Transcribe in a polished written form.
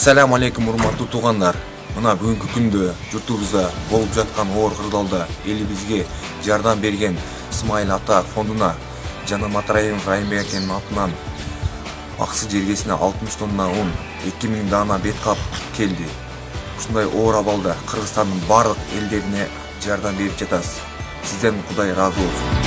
Ассаламу алейкум, урматтуу туугандар. Мына бүгүнкү күндө журтубузда болуп жаткан оор кырдаалда элибизге жардам берген Исмайыл ата фондуна жана Матраимов Райымбек акенин атынан аксы жергесине 60 тонна un, 2000 дана бет кап келди. Ушундай оор абалда Кыргызстандын бардык элдерине жардам берип жатасыз. Сизден Кудай ыраазы болсун.